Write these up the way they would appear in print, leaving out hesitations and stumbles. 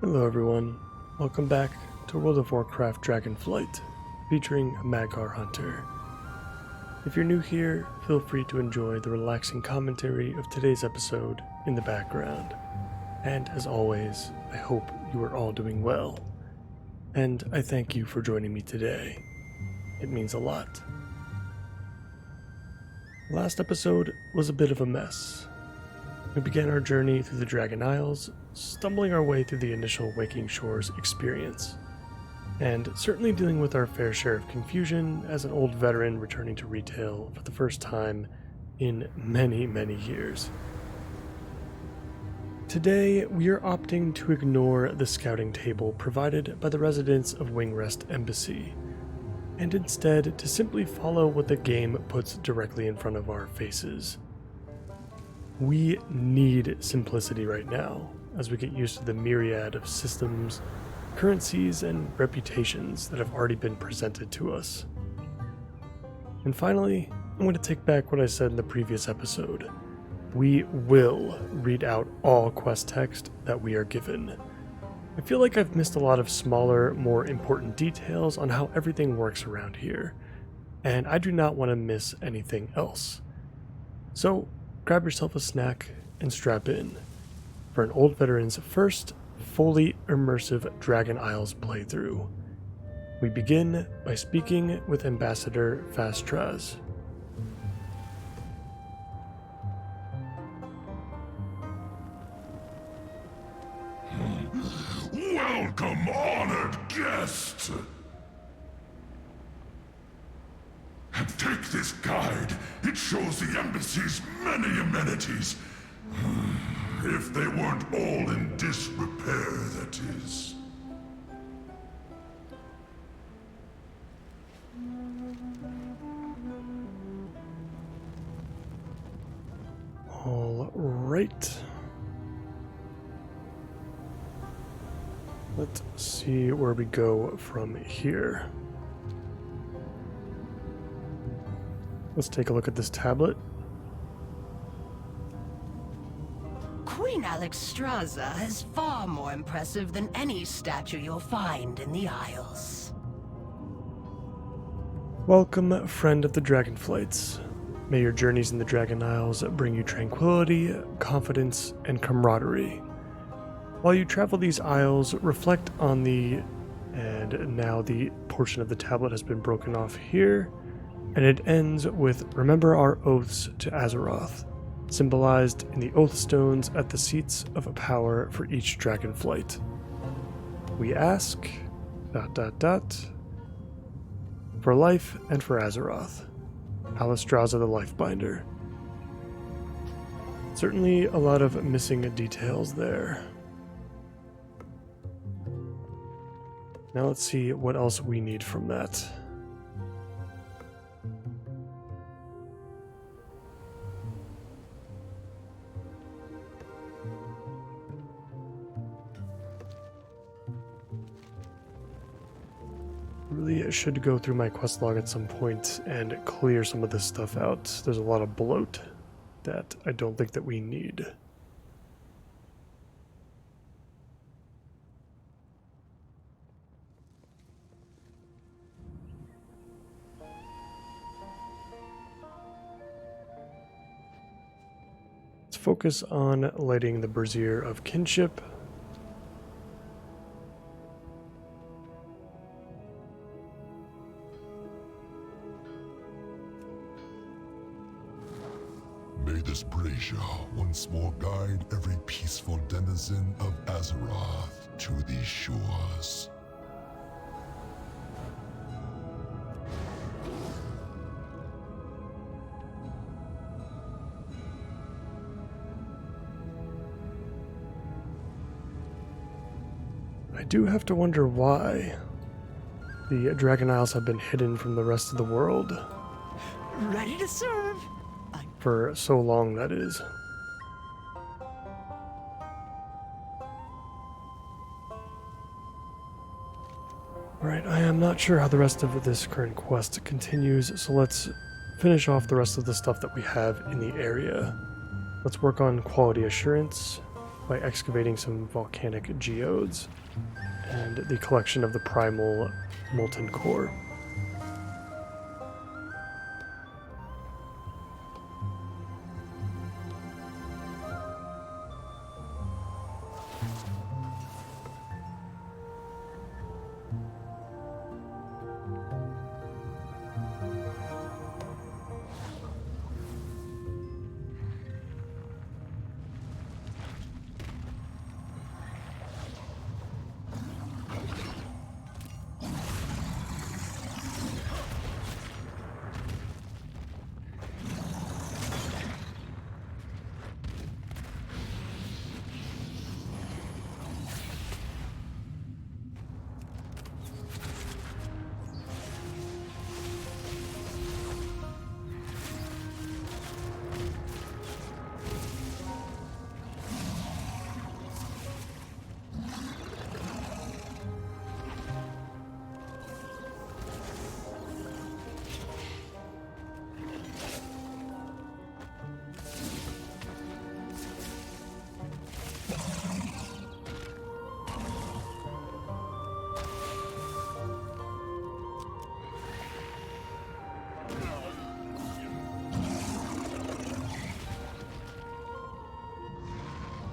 Hello everyone, welcome back to World of Warcraft Dragonflight, featuring Magar Hunter. If you're new here, feel free to enjoy the relaxing commentary of today's episode in the background. And as always, I hope you are all doing well. And I thank you for joining me today. It means a lot. Last episode was a bit of a mess. We began our journey through the Dragon Isles, stumbling our way through the initial Waking Shores experience, and certainly dealing with our fair share of confusion as an old veteran returning to retail for the first time in many years. Today, we are opting to ignore the scouting table provided by the residents of Wingrest Embassy, and instead to simply follow what the game puts directly in front of our faces. We need simplicity right now, as we get used to the myriad of systems, currencies, and reputations that have already been presented to us. And finally, I'm going to take back what I said in the previous episode. We will read out all quest text that we are given. I feel like I've missed a lot of smaller, more important details on how everything works around here, and I do not want to miss anything else. So, grab yourself a snack and strap in for an old veteran's first fully immersive Dragon Isles playthrough. We begin by speaking with Ambassador Fastraz. Welcome, honored guest! Take this guide. It shows the embassy's many amenities. If they weren't all in disrepair, that is. All right. Let's see where we go from here. Let's take a look at this tablet. Queen Alexstrasza is far more impressive than any statue you'll find in the Isles. Welcome, friend of the Dragonflights. May your journeys in the Dragon Isles bring you tranquility, confidence, and camaraderie. While you travel these isles, reflect on and now the portion of the tablet has been broken off here, and it ends with, remember our oaths to Azeroth, symbolized in the oath stones at the seats of power for each Dragonflight. We ask, ... for life and for Azeroth. Alexstrasza the Lifebinder. Certainly a lot of missing details there. Now let's see what else we need from that. Really should go through my quest log at some point and clear some of this stuff out. There's a lot of bloat that I don't think that we need. Let's focus on lighting the Brazier of Kinship. May this brazier once more guide every peaceful denizen of Azeroth to these shores. I do have to wonder why the Dragon Isles have been hidden from the rest of the world. Ready to serve! For so long, that is. Alright, I am not sure how the rest of this current quest continues, so let's finish off the rest of the stuff that we have in the area. Let's work on quality assurance. by excavating some volcanic geodes and the collection of the primal molten core.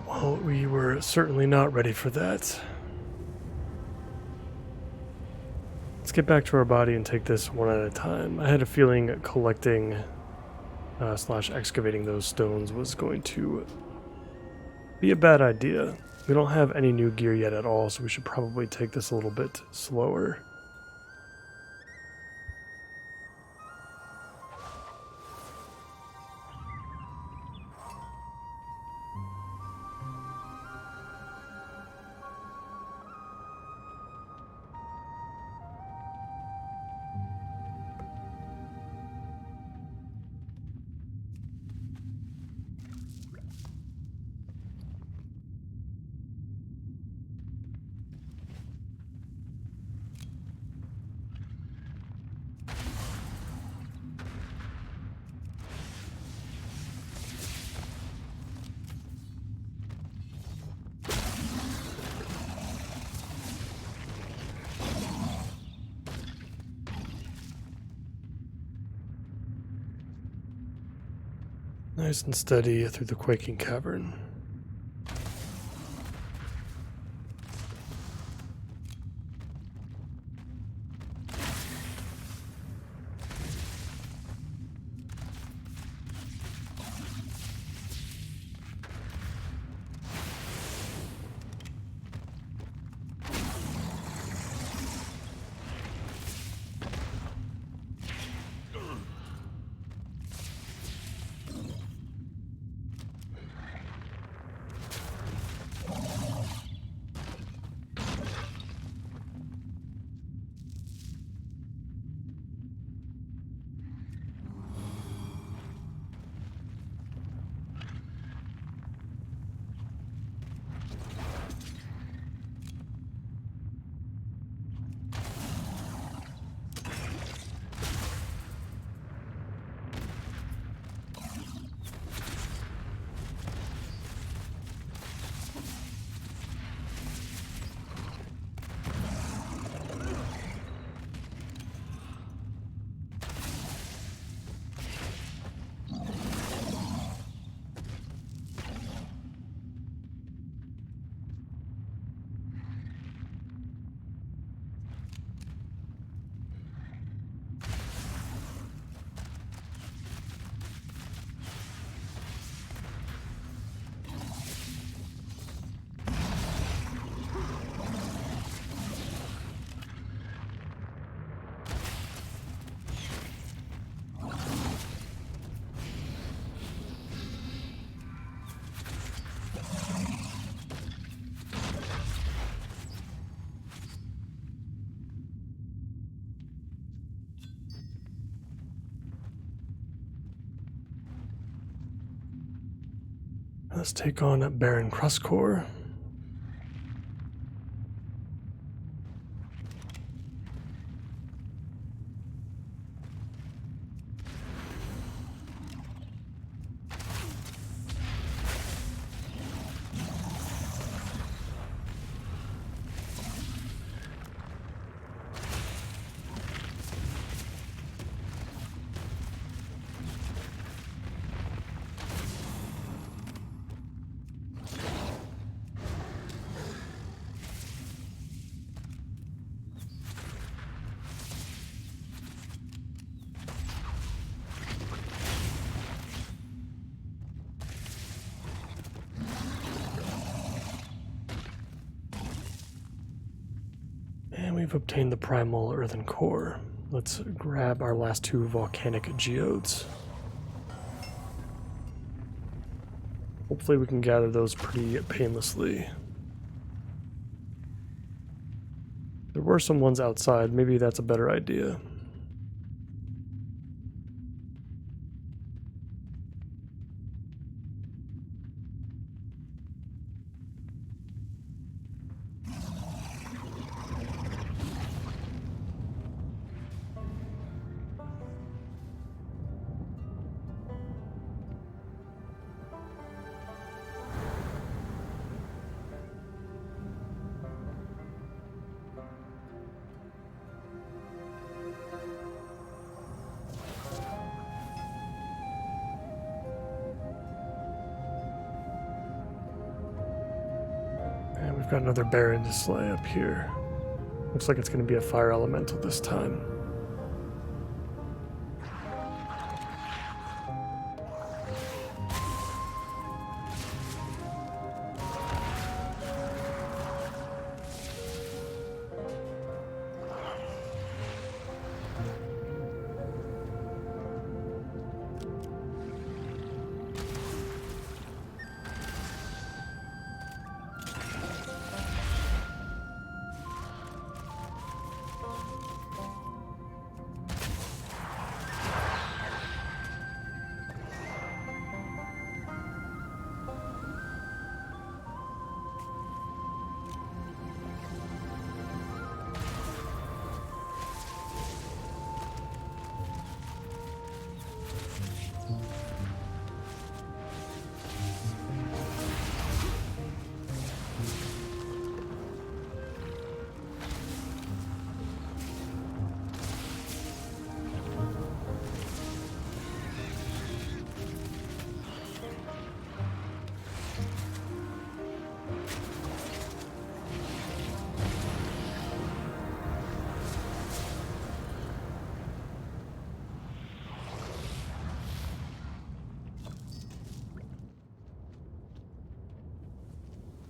Well, we were certainly not ready for that. Let's get back to our body and take this one at a time. I had a feeling collecting slash excavating those stones was going to be a bad idea. We don't have any new gear yet at all, so we should probably take this a little bit slower. Nice and steady through the quaking cavern. Let's take on Baron Crustcore. And we've obtained the primal earthen core. Let's grab our last 2 volcanic geodes. Hopefully we can gather those pretty painlessly. There were some ones outside, maybe that's a better idea. And we've got another Baron to slay up here. Looks like it's going to be a fire elemental this time.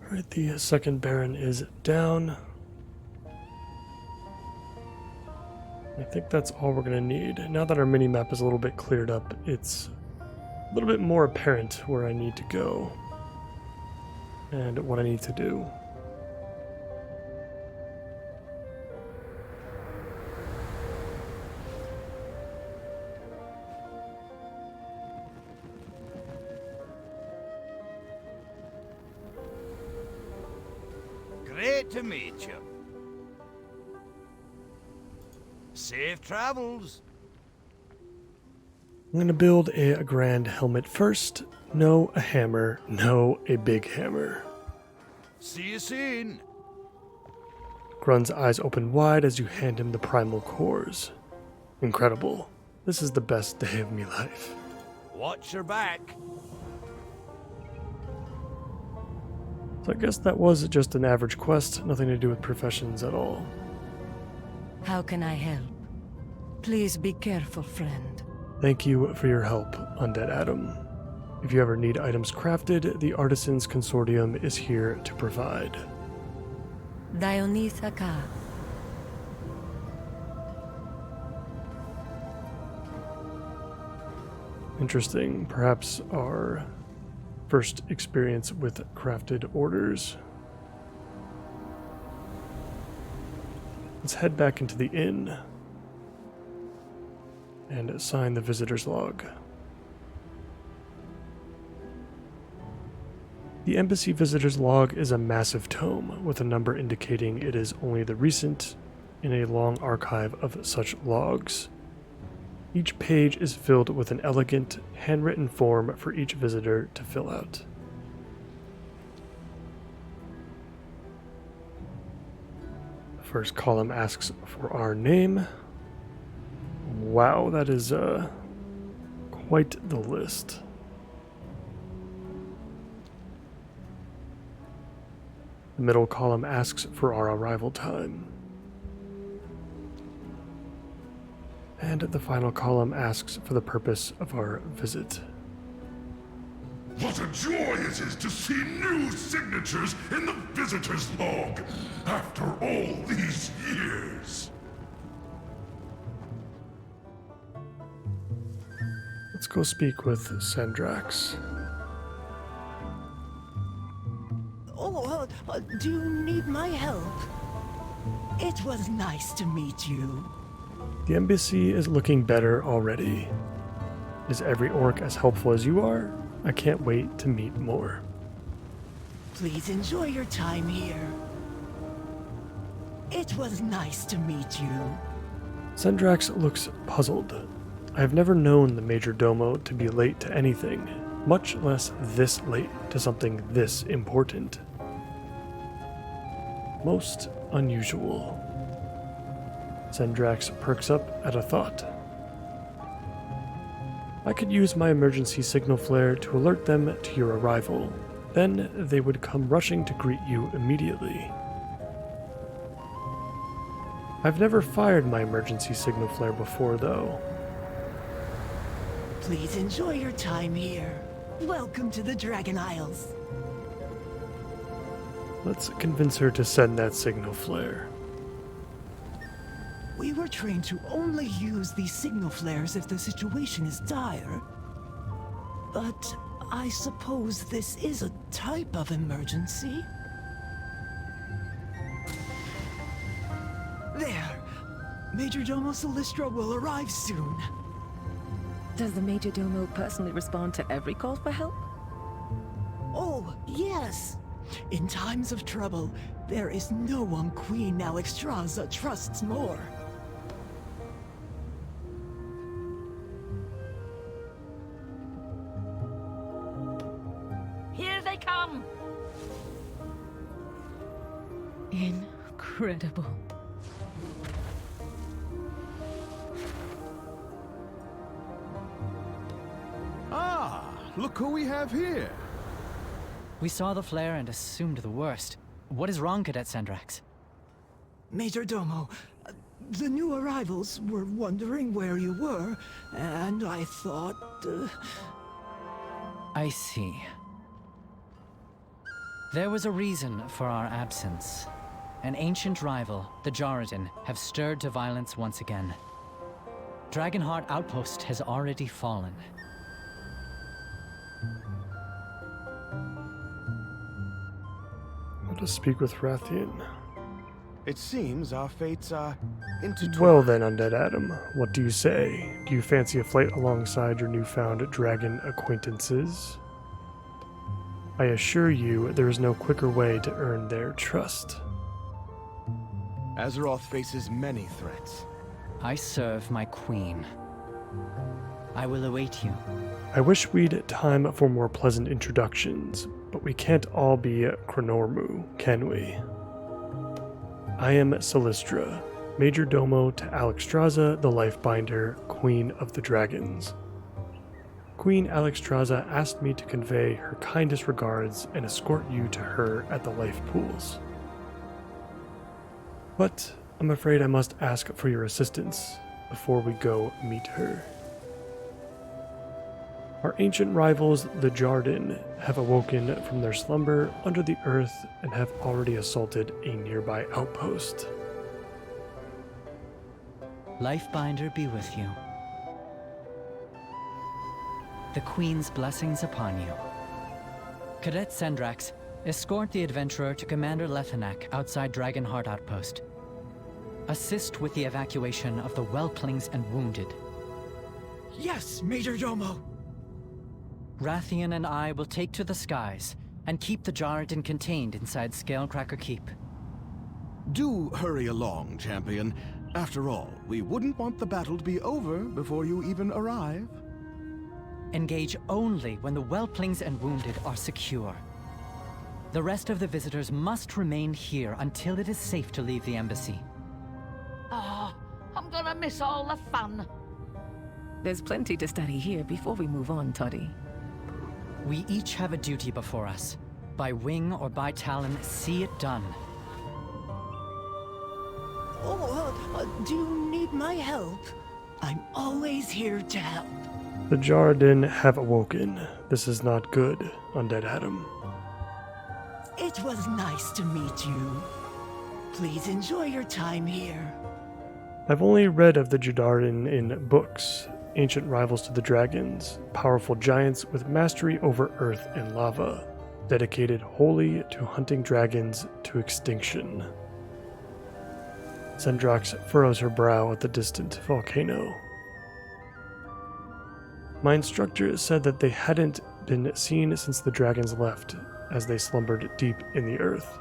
Alright, the second Baron is down. I think that's all we're going to need. Now that our mini-map is a little bit cleared up, it's a little bit more apparent where I need to go and what I need to do. Great to meet you. Safe travels. I'm going to build a grand helmet first. No, a hammer. No, a big hammer. See you soon. Grun's eyes open wide as you hand him the primal cores. Incredible. This is the best day of me life. Watch your back. So I guess that was just an average quest, nothing to do with professions at all. How can I help? Please be careful, friend. Thank you for your help, Undead Adam. If you ever need items crafted, the Artisans Consortium is here to provide. Dionithaka. Interesting. Perhaps our first experience with crafted orders. Let's head back into the inn and sign the visitor's log. The embassy visitor's log is a massive tome with a number indicating it is only the recent in a long archive of such logs. Each page is filled with an elegant, handwritten form for each visitor to fill out. The first column asks for our name. Wow, that is quite the list. The middle column asks for our arrival time. And the final column asks for the purpose of our visit. What a joy it is to see new signatures in the visitor's log after all these years. Let's go speak with Sendrax. Oh, do you need my help? It was nice to meet you. The embassy is looking better already. Is every orc as helpful as you are? I can't wait to meet more. Please enjoy your time here. It was nice to meet you. Sendrax looks puzzled. I have never known the Major Domo to be late to anything, much less this late to something this important. Most unusual. Sendrax perks up at a thought. I could use my emergency signal flare to alert them to your arrival. Then they would come rushing to greet you immediately. I've never fired my emergency signal flare before, though. Please enjoy your time here. Welcome to the Dragon Isles. Let's convince her to send that signal flare. We were trained to only use these signal flares if the situation is dire. But I suppose this is a type of emergency. There! Major Domo Solistra will arrive soon. Does the Major Domo personally respond to every call for help? Oh, yes! In times of trouble, there is no one Queen Alexstrasza trusts more. Here they come! Incredible. Ah, look who we have here. We saw the flare and assumed the worst. What is wrong, Cadet Sendrax? Major Domo, the new arrivals were wondering where you were, and I thought... I see. There was a reason for our absence. An ancient rival, the Jarradin, have stirred to violence once again. Dragonheart Outpost has already fallen. Let us speak with Rathian. It seems our fates are intertwined. Well then, Undead Adam, what do you say? Do you fancy a flight alongside your newfound dragon acquaintances? I assure you, there is no quicker way to earn their trust. Azeroth faces many threats. I serve my queen. I will await you. I wish we'd time for more pleasant introductions, but we can't all be Chronormu, can we? I am Solistra, Major Domo to Alexstrasza the Lifebinder, Queen of the Dragons. Queen Alexstrasza asked me to convey her kindest regards and escort you to her at the life pools. But I'm afraid I must ask for your assistance before we go meet her. Our ancient rivals, the Jarradin, have awoken from their slumber under the earth and have already assaulted a nearby outpost. Lifebinder be with you. The Queen's blessings upon you. Cadet Sendrax, escort the adventurer to Commander Lethanak outside Dragonheart Outpost. Assist with the evacuation of the Whelplings and wounded. Yes, Major Domo! Rathian and I will take to the skies and keep the Jarradin contained inside Scalecracker Keep. Do hurry along, champion. After all, we wouldn't want the battle to be over before you even arrive. Engage only when the Whelplings and wounded are secure. The rest of the visitors must remain here until it is safe to leave the embassy. Oh, I'm gonna miss all the fun. There's plenty to study here before we move on, Toddy. We each have a duty before us. By wing or by talon, see it done. Oh, do you need my help? I'm always here to help. The Jaradin have awoken. This is not good, Undead Adam. It was nice to meet you. Please enjoy your time here. I've only read of the Jaradin in books, ancient rivals to the dragons, powerful giants with mastery over earth and lava, dedicated wholly to hunting dragons to extinction. Sendrax furrows her brow at the distant volcano. My instructor said that they hadn't been seen since the dragons left, as they slumbered deep in the earth.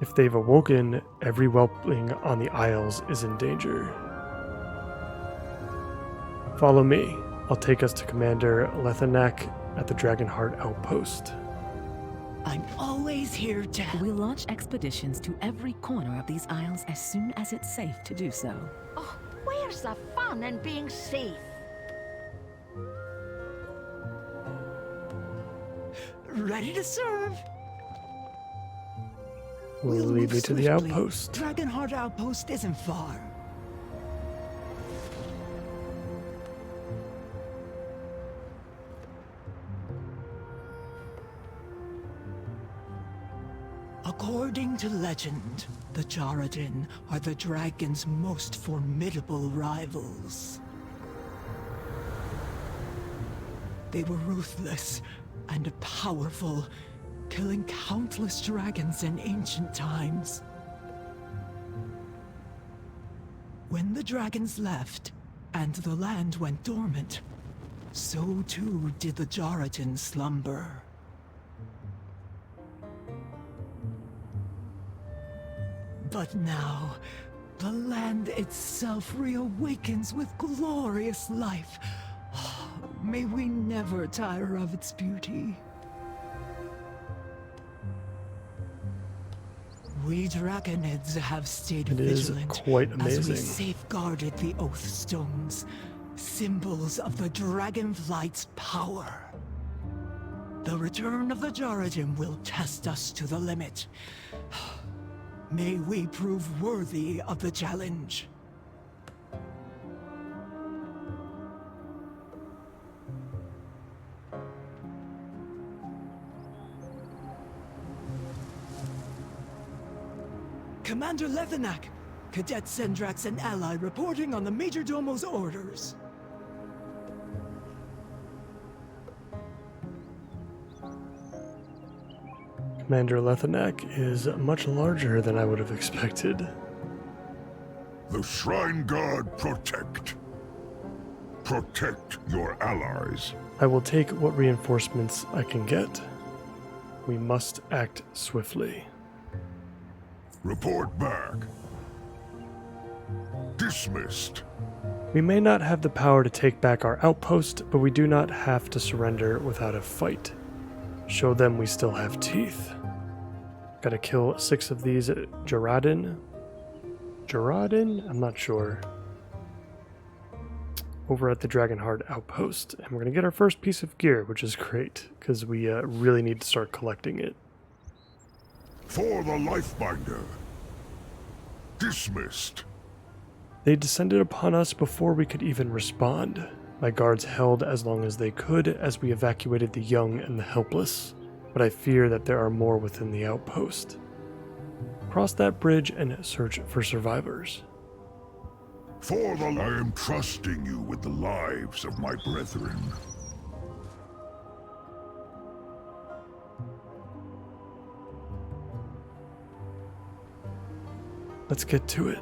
If they've awoken, every whelpling on the Isles is in danger. Follow me. I'll take us to Commander Leatherneck at the Dragonheart Outpost. I'm always here to help. We'll launch expeditions to every corner of these isles as soon as it's safe to do so. Oh, where's the fun in being safe? Ready to serve. Will We'll lead move me to the swiftly. outpost. Dragonheart Outpost isn't far. According to legend, the Jaradin are the dragon's most formidable rivals. They were ruthless and powerful, killing countless dragons in ancient times. When the dragons left, and the land went dormant, so too did the Jaradin slumber. But now, the land itself reawakens with glorious life. May we never tire of its beauty. We Draconids have stayed It is vigilant quite as we amazing. safeguarded the Oath Stones, symbols of the Dragonflight's power. The return of the Jaradin will test us to the limit. May we prove worthy of the challenge. Commander Leatherneck, Cadet Sendrax and ally reporting on the Major Domo's orders. Commander Leatherneck is much larger than I would have expected. The Shrine Guard protect. Protect your allies. I will take what reinforcements I can get. We must act swiftly. Report back. Dismissed. We may not have the power to take back our outpost, but we do not have to surrender without a fight. Show them we still have teeth. Gotta kill 6 of these Jaradin. Jaradin? I'm not sure. Over at the Dragonheart Outpost. And we're gonna get our first piece of gear, which is great, because we really need to start collecting it. For the Lifebinder. Dismissed. They descended upon us before we could even respond. My guards held as long as they could as we evacuated the young and the helpless, but I fear that there are more within the outpost. Cross that bridge and search for survivors. For the I am trusting you with the lives of my brethren. Let's get to it.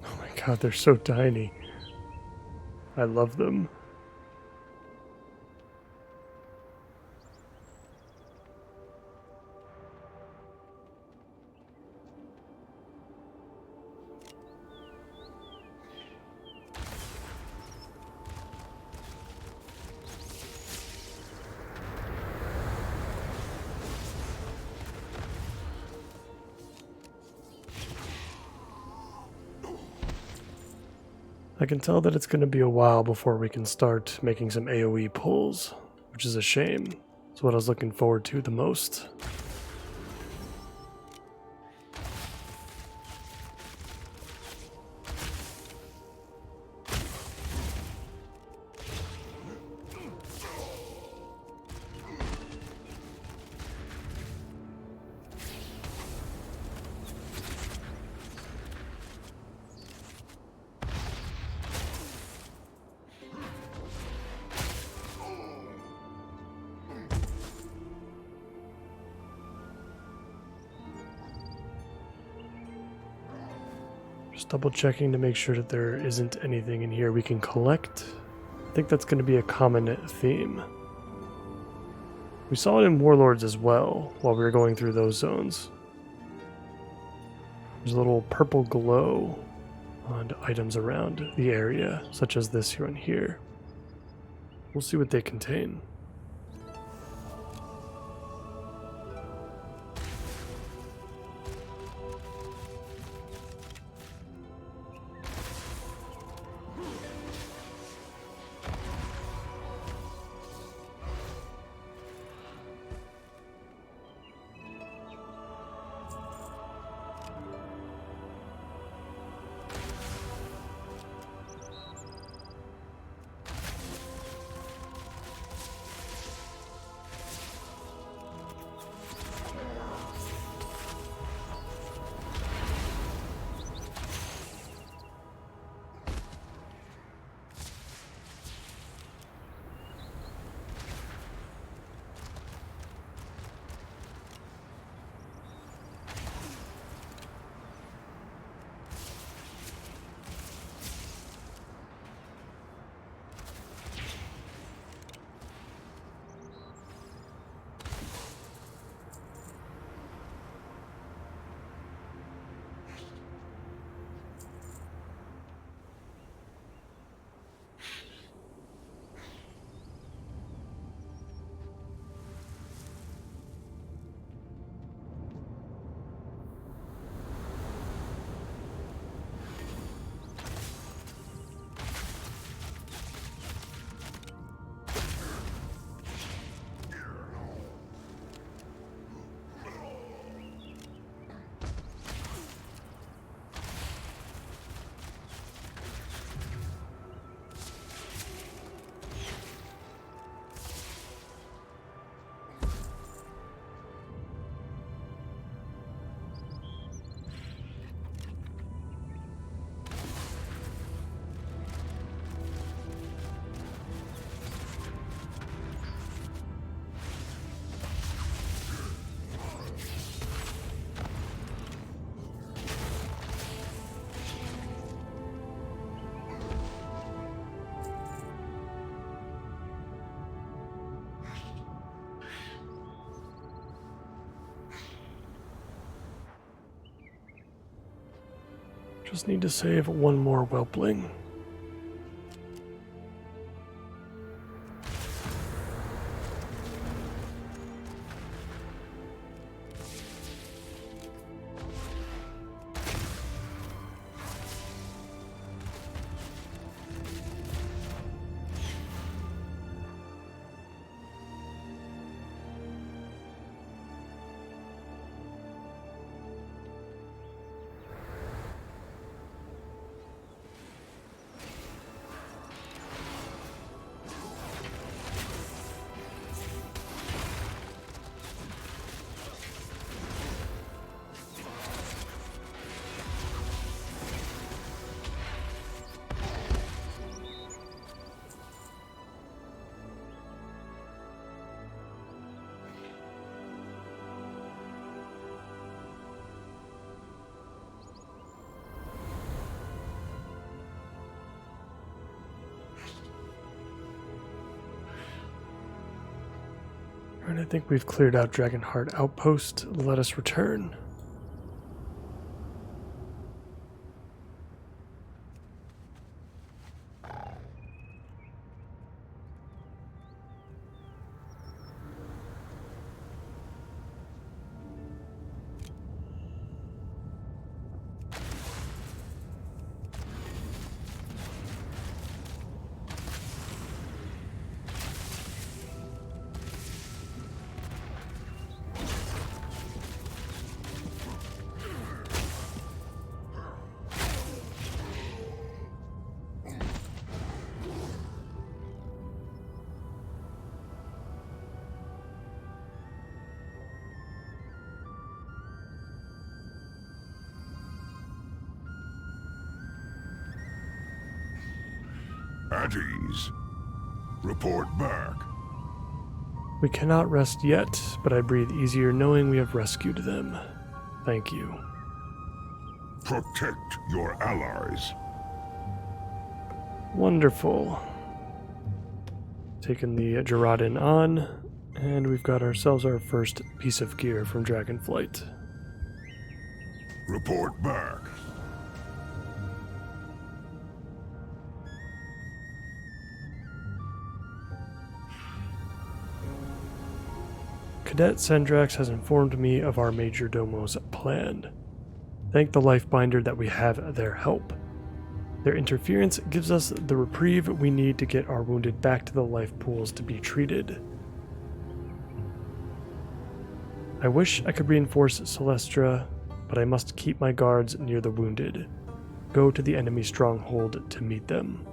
Oh my god, they're so tiny. I love them. I can tell that it's going to be a while before we can start making some AoE pulls, which is a shame. It's what I was looking forward to the most. Just double checking to make sure that there isn't anything in here we can collect. I think that's going to be a common theme. We saw it in Warlords as well while we were going through those zones. There's a little purple glow on items around the area, such as this one here. We'll see what they contain. Just need to save one more whelpling. And I think we've cleared out Dragonheart Outpost. Let us return. At ease. Report back. We cannot rest yet, but I breathe easier knowing we have rescued them. Thank you. Protect your allies. Wonderful. Taking the Gerardin on, and we've got ourselves our first piece of gear from Dragonflight. Report back. Cadet Sendrax has informed me of our Major Domo's plan. Thank the Lifebinder that we have their help. Their interference gives us the reprieve we need to get our wounded back to the life pools to be treated. I wish I could reinforce Celestra, but I must keep my guards near the wounded. Go to the enemy stronghold to meet them.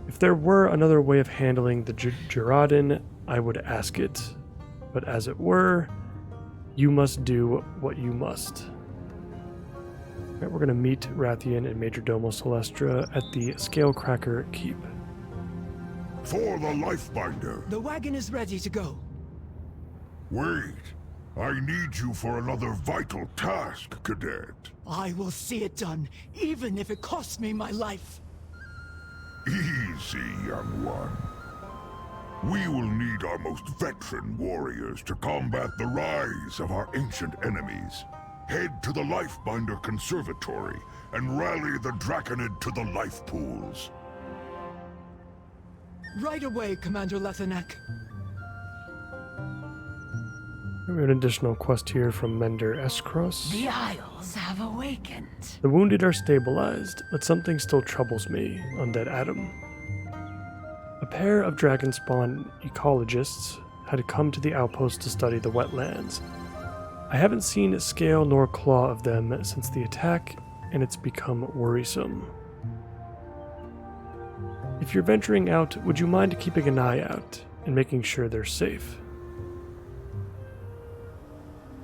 If there were another way of handling the Gerardin, I would ask it, but as it were, you must do what you must. Right, we're going to meet Rathian and Major Domo Celestra at the Scalecracker Keep. For the Lifebinder. The wagon is ready to go. Wait. I need you for another vital task, Cadet. I will see it done, even if it costs me my life. Easy, young one. We will need our most veteran warriors to combat the rise of our ancient enemies. Head to the Lifebinder Conservatory and rally the Draconid to the life pools. Right away, Commander Leatherneck. We have an additional quest here from Mender Escross. The Isles have awakened. The wounded are stabilized, but something still troubles me, Undead Adam. A pair of Dragonspawn ecologists had come to the outpost to study the wetlands. I haven't seen scale nor claw of them since the attack, and it's become worrisome. If you're venturing out, would you mind keeping an eye out and making sure they're safe?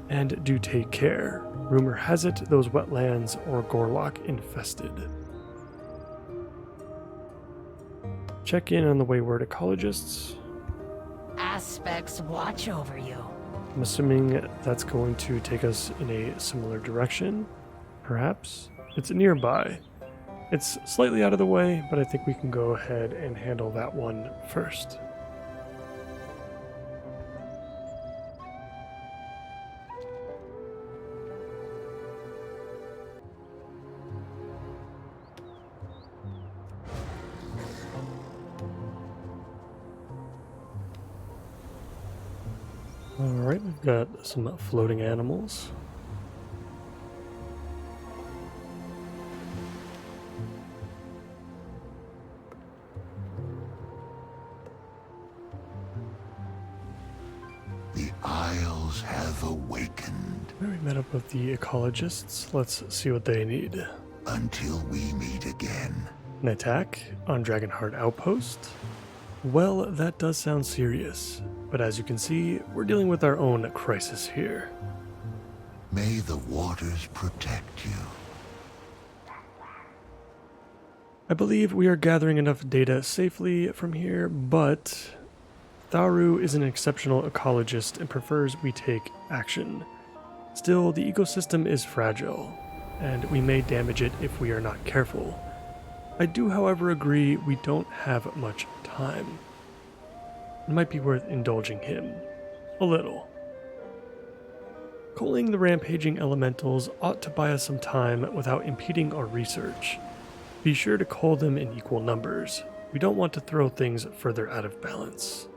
And do take care. Rumor has it those wetlands are Gorlock infested. Check in on the wayward ecologists. Aspects watch over you. I'm assuming that's going to take us in a similar direction, perhaps. It's nearby. It's slightly out of the way, but I think we can go ahead and handle that one first. Alright, we've got some floating animals. The Isles have awakened. We met up with the ecologists. Let's see what they need. Until we meet again. An attack on Dragonheart Outpost? Well, that does sound serious, but as you can see, we're dealing with our own crisis here. May the waters protect you. I believe we are gathering enough data safely from here, but Tharu is an exceptional ecologist and prefers we take action. Still, the ecosystem is fragile, and we may damage it if we are not careful. I do, however, agree we don't have much time. It might be worth indulging him. A little. Culling the rampaging elementals ought to buy us some time without impeding our research. Be sure to cull them in equal numbers. We don't want to throw things further out of balance.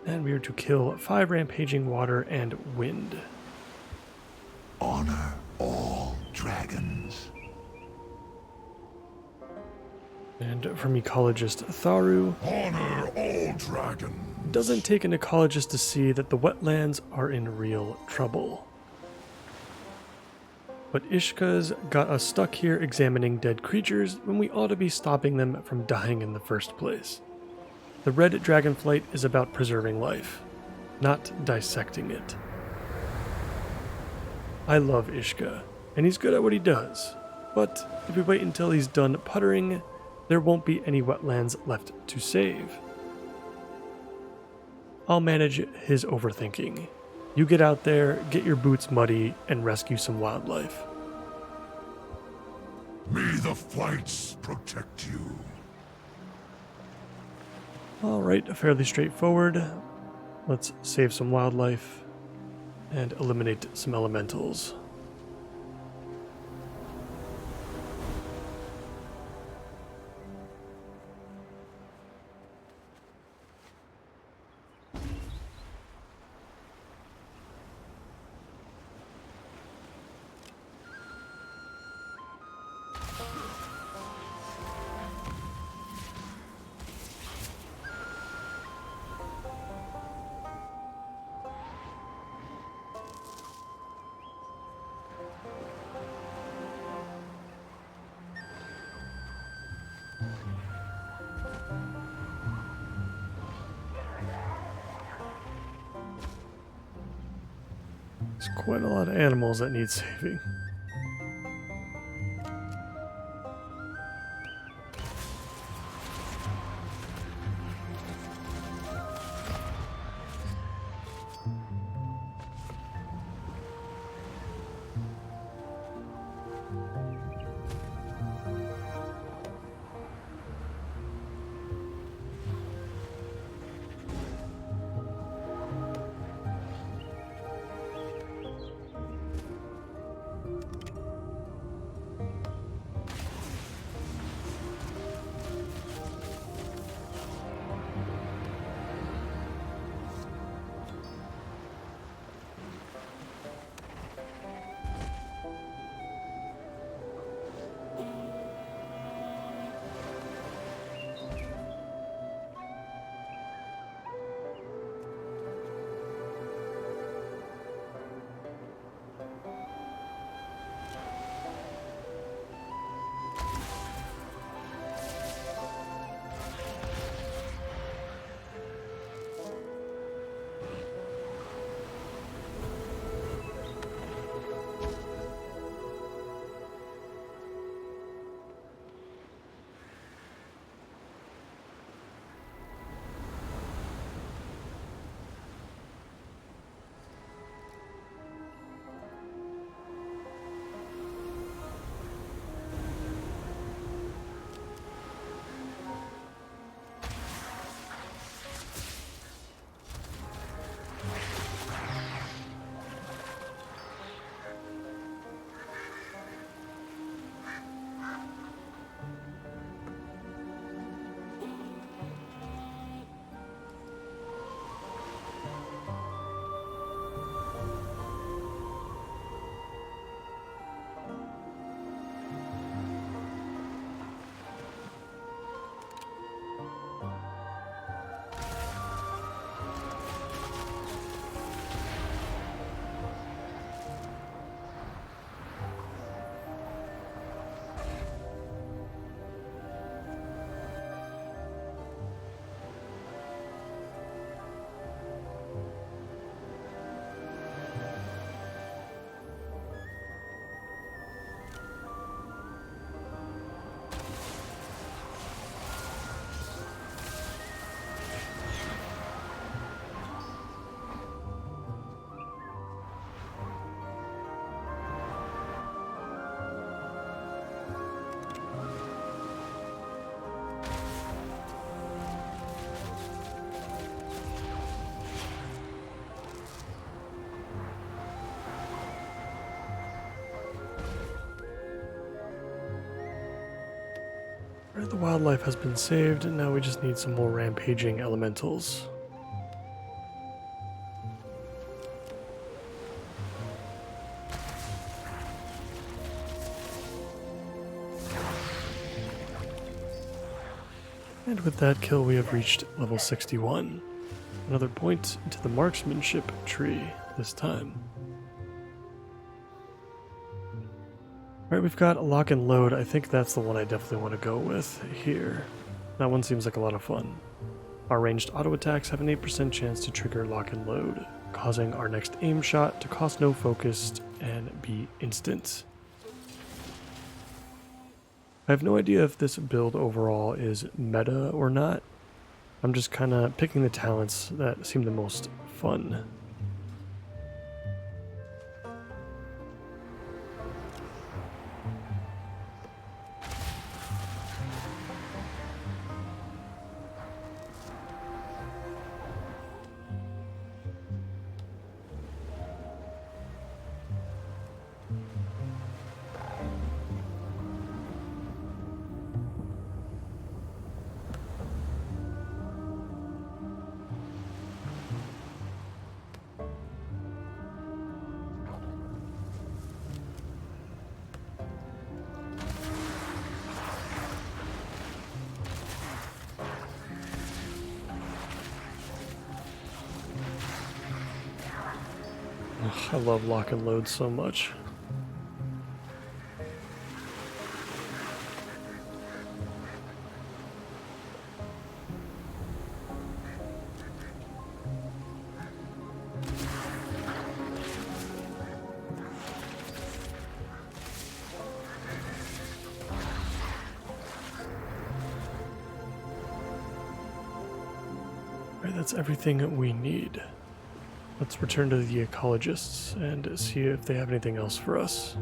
And we are to kill 5 rampaging water and wind. Honor all dragons. And from ecologist Tharu, Honor all dragons. doesn't take an ecologist to see that the wetlands are in real trouble. But Ishka's got us stuck here examining dead creatures when we ought to be stopping them from dying in the first place. The red dragonflight is about preserving life, not dissecting it. I love Ishka, and he's good at what he does. but if we wait until he's done puttering, there won't be any wetlands left to save. I'll manage his overthinking. You get out there, get your boots muddy, and rescue some wildlife. May the flights protect you. Alright, fairly straightforward. Let's save some wildlife and eliminate some elementals. There's quite a lot of animals that need saving. The wildlife has been saved, and now we just need some more rampaging elementals. And with that kill, we have reached level 61. Another point into the marksmanship tree this time. Alright, we've got a lock and load. I think that's the one I definitely want to go with here. That one seems like a lot of fun. Our ranged auto attacks have an 8% chance to trigger lock and load, causing our next aim shot to cost no focus and be instant. I have no idea if this build overall is meta or not. I'm just kind of picking the talents that seem the most fun. I love lock and load so much. Alright, that's everything we need. Let's return to the ecologists and see if they have anything else for us.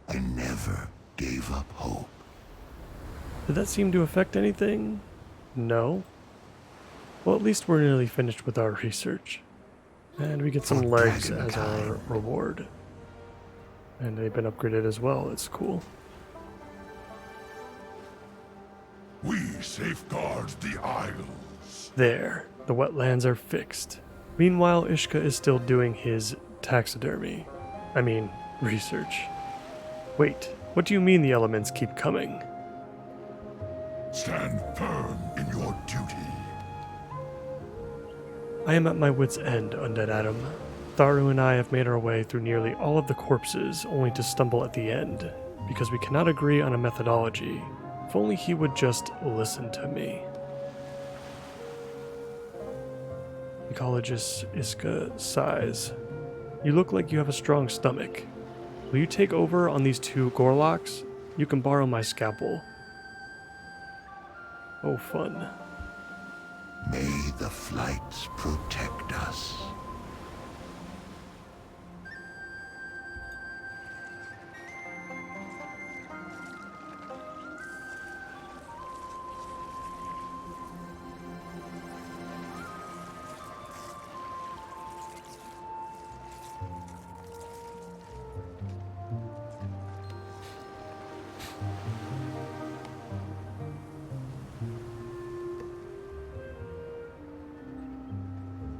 I never gave up hope. Did that seem to affect anything? No. Well, at least we're nearly finished with our research. And we get some legs as our reward. And they've been upgraded as well, it's cool. We safeguard the Isles. There, the wetlands are fixed. Meanwhile, Ishka is still doing his taxidermy. I mean, research. Wait, what do you mean the elements keep coming? Stand firm in your duty. I am at my wit's end, Undead Adam. Tharu and I have made our way through nearly all of the corpses, only to stumble at the end, because we cannot agree on a methodology. If only he would just listen to me. Ecologist Iska sighs. You look like you have a strong stomach. Will you take over on these two Gorlocks? You can borrow my scalpel. Oh, fun. May the flights protect us.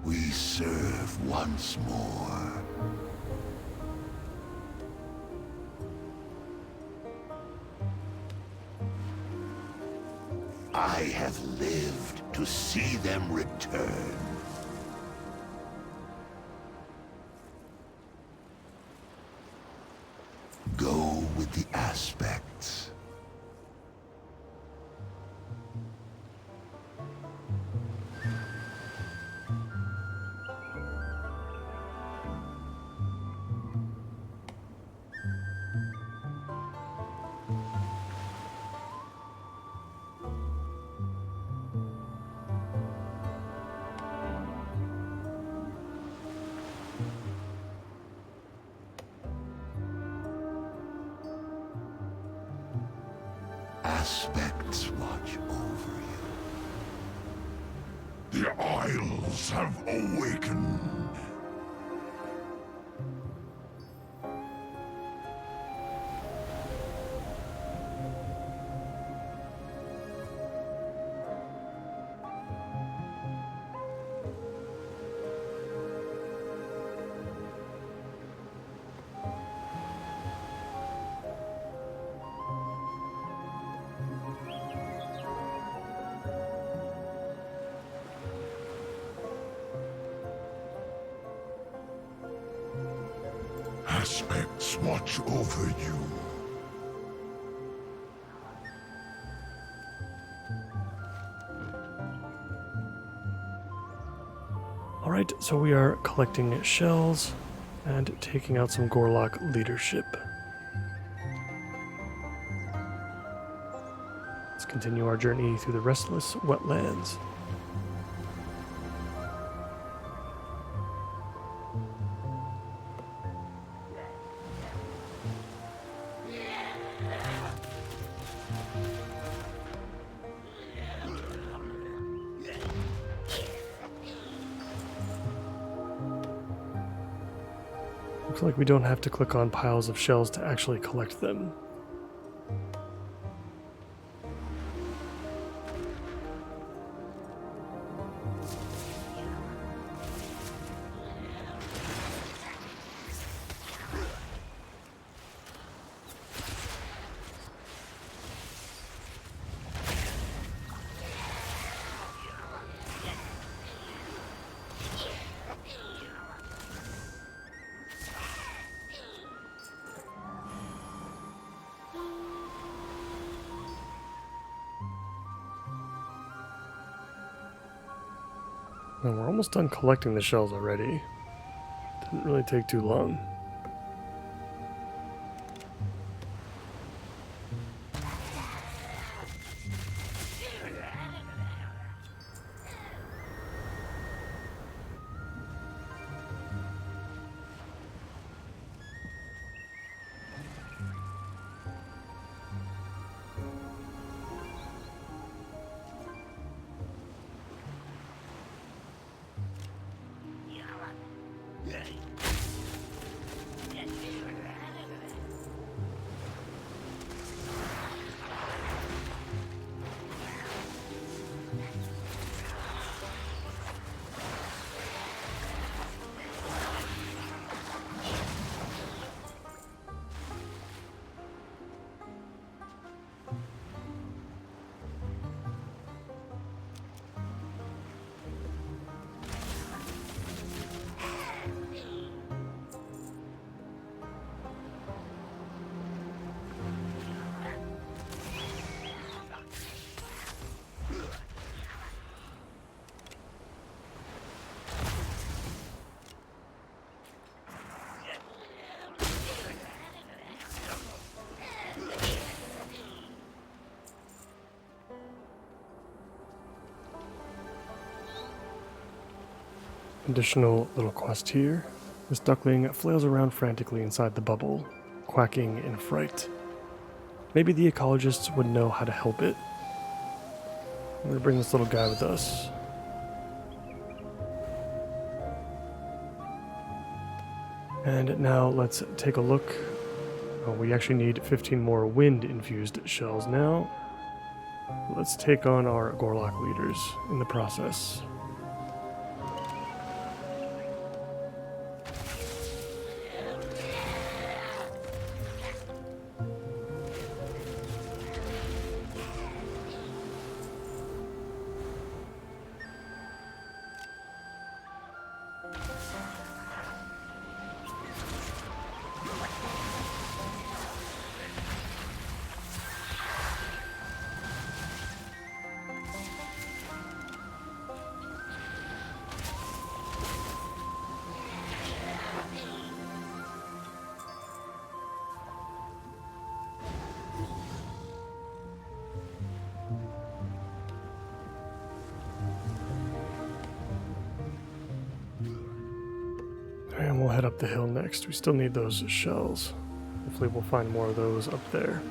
We serve once more. I have lived to see them return. Go with the aspects. Aspects watch over you. The Isles have awakened. aspects watch over you. Alright, so we are collecting shells and taking out some Gorlock leadership. Let's continue our journey through the restless wetlands. Looks like we don't have to click on piles of shells to actually collect them. And we're almost done collecting the shells already. Didn't really take too long. Additional little quest here. This duckling flails around frantically inside the bubble, quacking in fright. Maybe the ecologists would know how to help it. I'm gonna bring this little guy with us. And now let's take a look. Oh, we actually need 15 more wind-infused shells now. Let's take on our Gorlock leaders in the process. And we'll head up the hill next. We still need those shells. Hopefully we'll find more of those up there.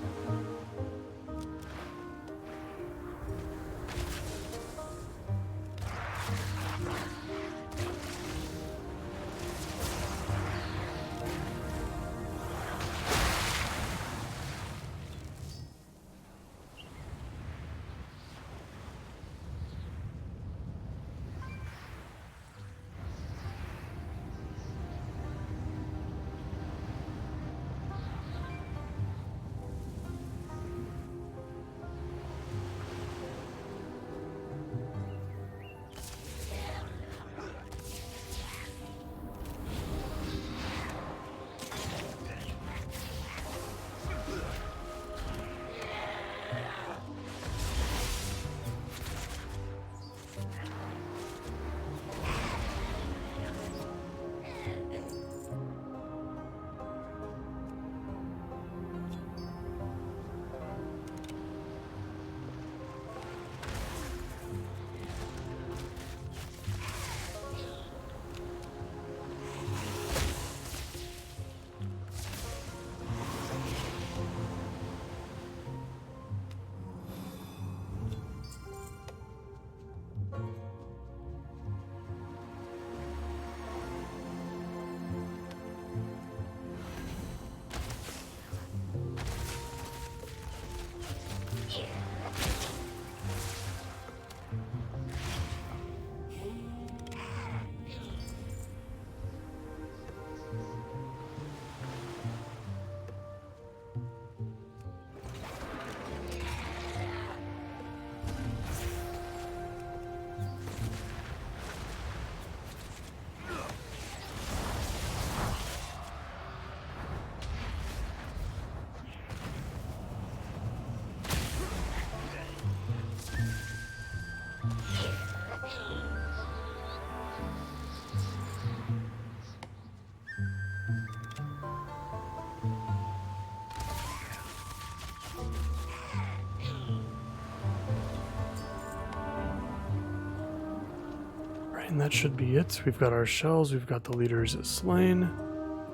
And that should be it. We've got our shells, we've got the leaders slain.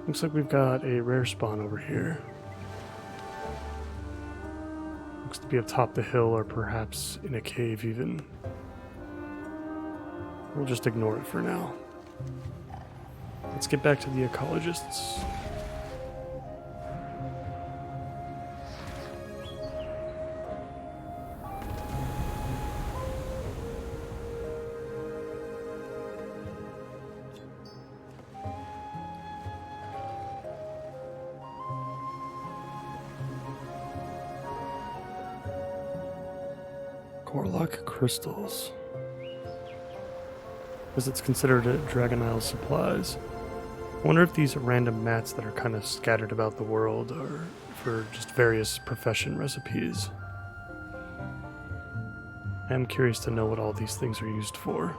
Looks like we've got a rare spawn over here. Looks to be atop the hill or perhaps in a cave even. We'll just ignore it for now. Let's get back to the ecologists. Corlock crystals. As it's considered Dragon Isle supplies. I wonder if these random mats that are kind of scattered about the world are for just various profession recipes. I am curious to know what all these things are used for.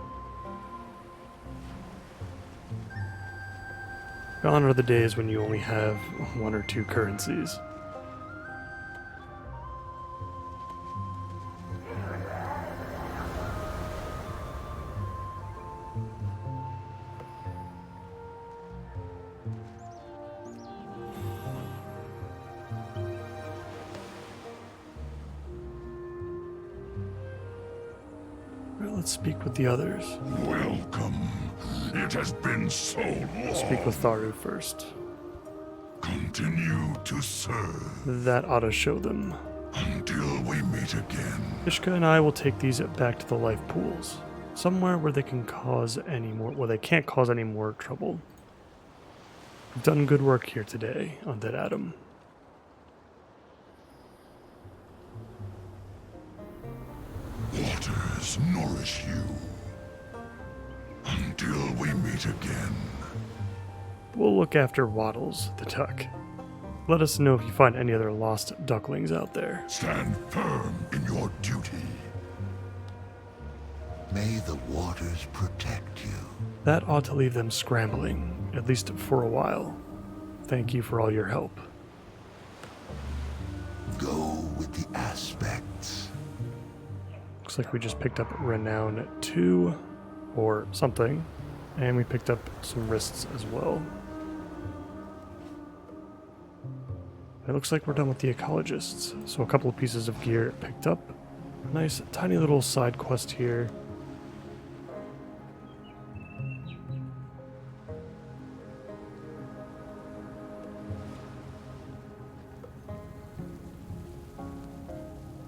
Gone are the days when you only have 1 or 2 currencies. Let's speak with the others. Welcome. It has been so long. Speak with Tharu first. Continue to serve That ought to show them. until we meet again. Ishka and I will take these back to the life pools, somewhere where they can cause any more, where they can't cause any more trouble. We've done good work here today, Undead Adam. Waters nourish you until we meet again. We'll look after Waddles, the duck. Let us know if you find any other lost ducklings out there. Stand firm in your duty. May the waters protect you. That ought to leave them scrambling, at least for a while. Thank you for all your help. Go with the aspects. Looks like we just picked up Renown 2, or something, and we picked up some wrists as well. It looks like we're done with the ecologists, so a couple of pieces of gear picked up. Nice tiny little side quest here.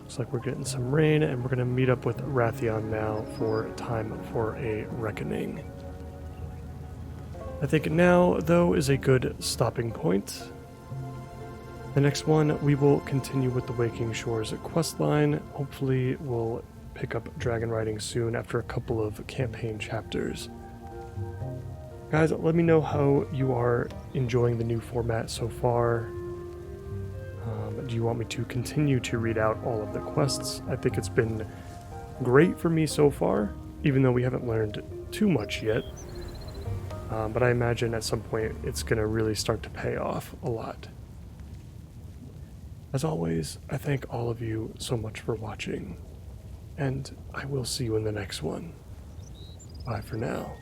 Looks like we're getting some rain, and we're going to meet up with Rathion now for time for a reckoning. I think now, though, is a good stopping point. The next one, we will continue with the Waking Shores questline. Hopefully, we'll pick up dragon riding soon after a couple of campaign chapters. Guys, let me know how you are enjoying the new format so far. Do you want me to continue to read out all of the quests? I think it's been great for me so far, even though we haven't learned too much yet. But I imagine at some point it's going to really start to pay off a lot. As always, I thank all of you so much for watching, and I will see you in the next one. Bye for now.